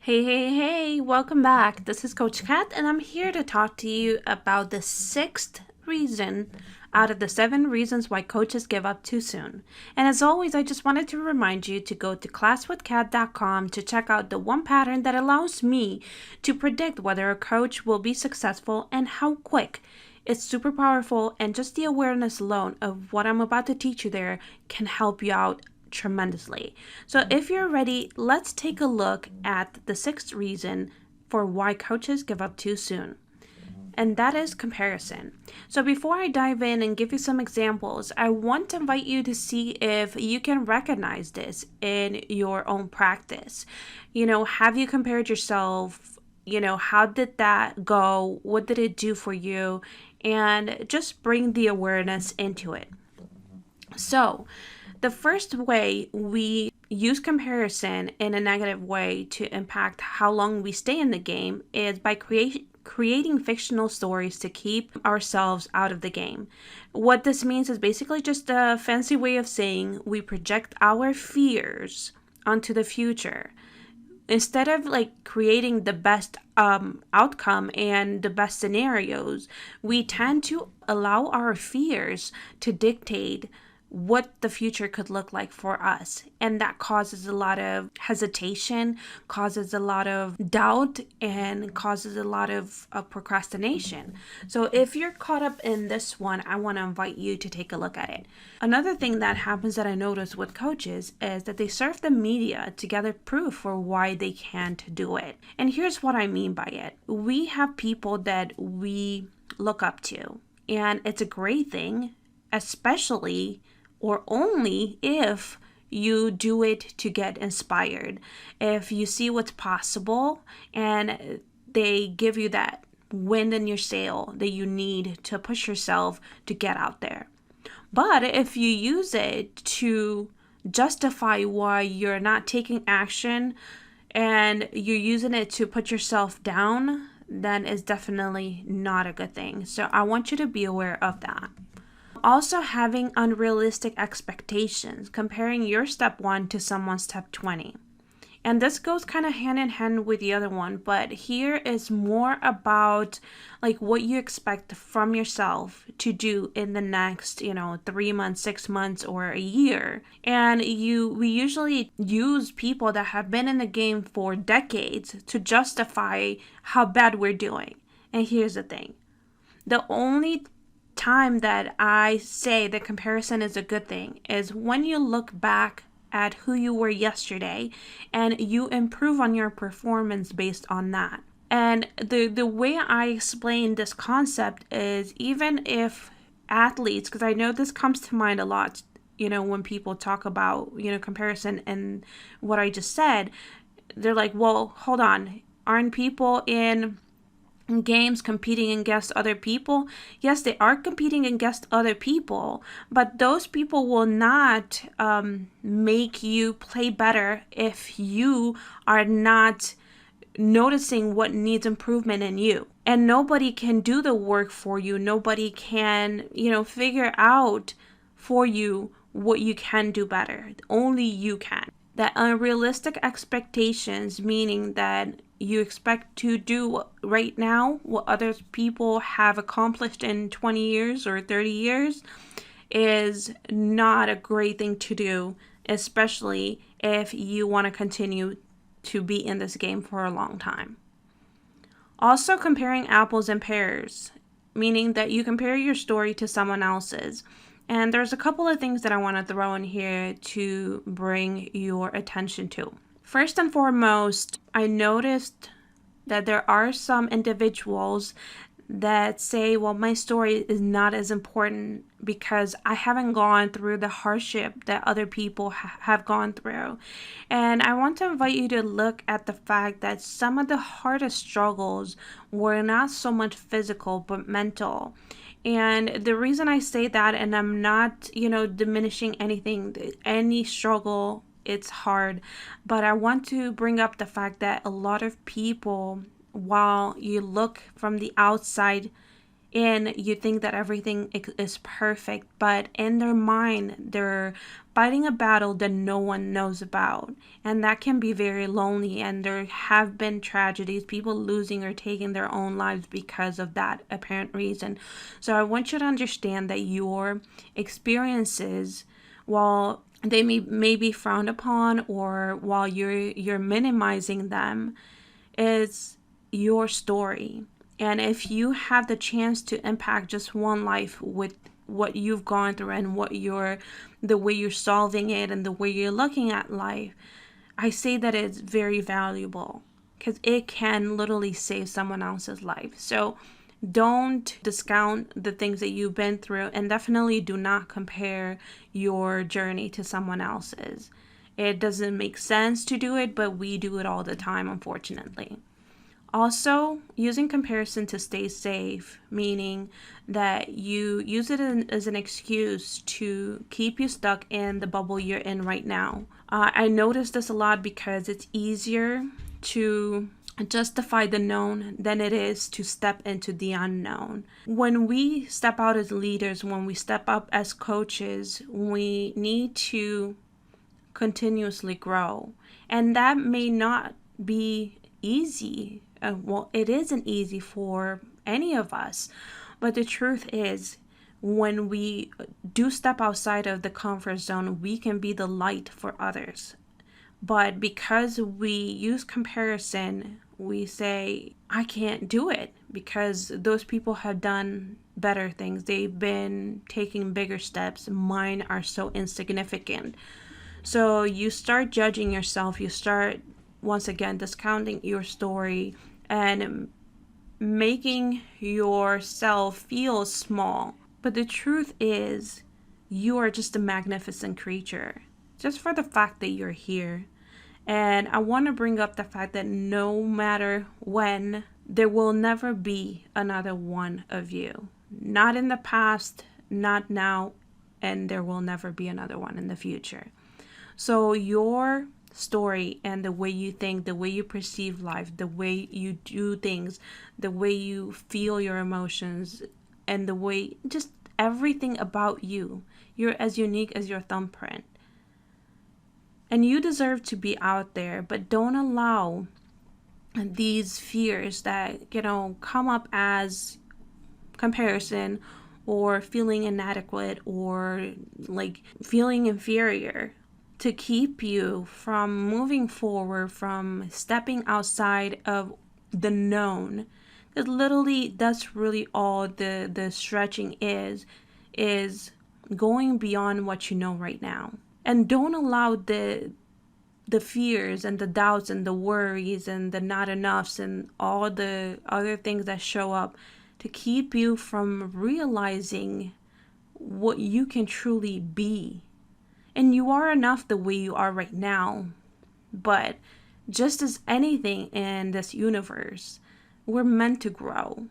Hey, welcome back. This is Coach Kat, and I'm here to talk to you about the sixth reason out of the 7 reasons why coaches give up too soon. And as always, I just wanted to remind you to go to classwithcat.com to check out the one pattern that allows me to predict whether a coach will be successful and how quick. It's super powerful, and just the awareness alone of what I'm about to teach you there can help you out tremendously. So, if you're ready, let's take a look at the sixth reason for why coaches give up too soon. And that is comparison. So, before I dive in and give you some examples, I want to invite you to see if you can recognize this in your own practice. Have you compared yourself? How did that go? What did it do for you? And just bring the awareness into it. So, the first way we use comparison in a negative way to impact how long we stay in the game is by creating fictional stories to keep ourselves out of the game. What this means is basically just a fancy way of saying we project our fears onto the future. Instead of creating the best outcome and the best scenarios, we tend to allow our fears to dictate what the future could look like for us. And that causes a lot of hesitation, causes a lot of doubt, and causes a lot of procrastination. So if you're caught up in this one, I want to invite you to take a look at it. Another thing that happens that I notice with coaches is that they surf the media to gather proof for why they can't do it. And here's what I mean by it. We have people that we look up to, and it's a great thing, especially or only if you do it to get inspired. If you see what's possible and they give you that wind in your sail that you need to push yourself to get out there. But if you use it to justify why you're not taking action and you're using it to put yourself down, then it's definitely not a good thing. So I want you to be aware of that. Also, having unrealistic expectations, comparing your step 1 to someone's step 20. And this goes kind of hand in hand with the other one, but here is more about what you expect from yourself to do in the next, 3 months, 6 months, or a year. And we usually use people that have been in the game for decades to justify how bad we're doing. And here's the thing. The only time that I say that comparison is a good thing is when you look back at who you were yesterday and you improve on your performance based on that. And the way I explain this concept is, even if athletes, because I know this comes to mind a lot, when people talk about, comparison and what I just said, they're like, well, hold on, aren't people in games competing against other people? Yes, they are competing against other people, but those people will not make you play better if you are not noticing what needs improvement in you. And nobody can do the work for you. Nobody can, figure out for you what you can do better. Only you can. That unrealistic expectations, meaning that you expect to do right now what other people have accomplished in 20 years or 30 years, is not a great thing to do, especially if you want to continue to be in this game for a long time. Also, comparing apples and pears, meaning that you compare your story to someone else's. And there's a couple of things that I want to throw in here to bring your attention to. First and foremost, I noticed that there are some individuals that say, well, my story is not as important because I haven't gone through the hardship that other people have gone through. And I want to invite you to look at the fact that some of the hardest struggles were not so much physical, but mental. And the reason I say that, and I'm not, diminishing anything, any struggle, it's hard, but I want to bring up the fact that a lot of people, while you look from the outside, and you think that everything is perfect, but in their mind, they're fighting a battle that no one knows about. And that can be very lonely. And there have been tragedies, people losing or taking their own lives because of that apparent reason. So I want you to understand that your experiences, while they may be frowned upon, or while you're minimizing them, is your story. And if you have the chance to impact just one life with what you've gone through and the way you're solving it and the way you're looking at life, I say that it's very valuable because it can literally save someone else's life. So don't discount the things that you've been through, and definitely do not compare your journey to someone else's. It doesn't make sense to do it, but we do it all the time, unfortunately. Also, using comparison to stay safe, meaning that you use it as an excuse to keep you stuck in the bubble you're in right now. I notice this a lot because it's easier to justify the known than it is to step into the unknown. When we step out as leaders, when we step up as coaches, we need to continuously grow. And that may not be easy. Well, it isn't easy for any of us. But the truth is, when we do step outside of the comfort zone, we can be the light for others. But because we use comparison, we say, I can't do it because those people have done better things. They've been taking bigger steps. Mine are so insignificant. So you start judging yourself. You start, once again, discounting your story and making yourself feel small. But the truth is, you are just a magnificent creature, just for the fact that you're here. And I want to bring up the fact that no matter when, there will never be another one of you. Not in the past, not now, and there will never be another one in the future. So your story and the way you think, the way you perceive life, the way you do things, the way you feel your emotions, and the way, just everything about you, you're as unique as your thumbprint. And you deserve to be out there, but don't allow these fears that, come up as comparison or feeling inadequate or like feeling inferior to keep you from moving forward, from stepping outside of the known. Because literally that's really all the stretching is going beyond what you know right now. And don't allow the fears and the doubts and the worries and the not enoughs and all the other things that show up to keep you from realizing what you can truly be. And you are enough the way you are right now. But just as anything in this universe, we're meant to grow.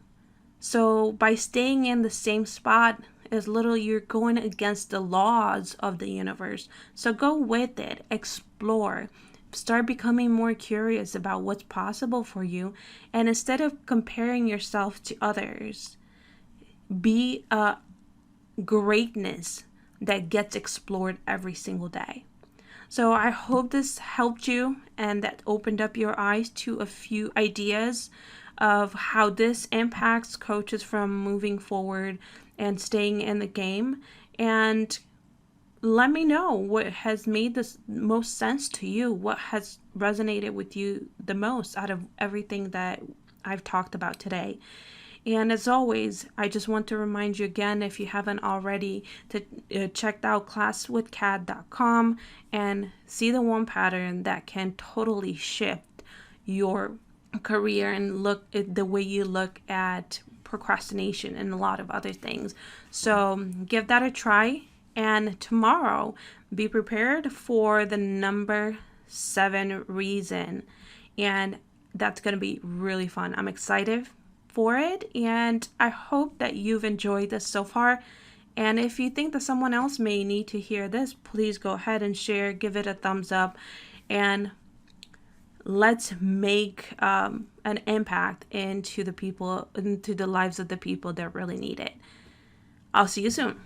So by staying in the same spot is literally you're going against the laws of the universe. So go with it, explore, start becoming more curious about what's possible for you. And instead of comparing yourself to others, be a greatness that gets explored every single day. So I hope this helped you and that opened up your eyes to a few ideas of how this impacts coaches from moving forward and staying in the game. And let me know what has made this most sense to you, what has resonated with you the most out of everything that I've talked about today. And as always, I just want to remind you again, if you haven't already, to check out classwithkat.com and see the one pattern that can totally shift your career and look at the way you look at procrastination and a lot of other things. So give that a try. And tomorrow, be prepared for the number 7 reason. And that's going to be really fun. I'm excited for it, and I hope that you've enjoyed this so far. And if you think that someone else may need to hear this, please go ahead and share, give it a thumbs up, and Let's make an impact into the lives of the people that really need it. I'll see you soon.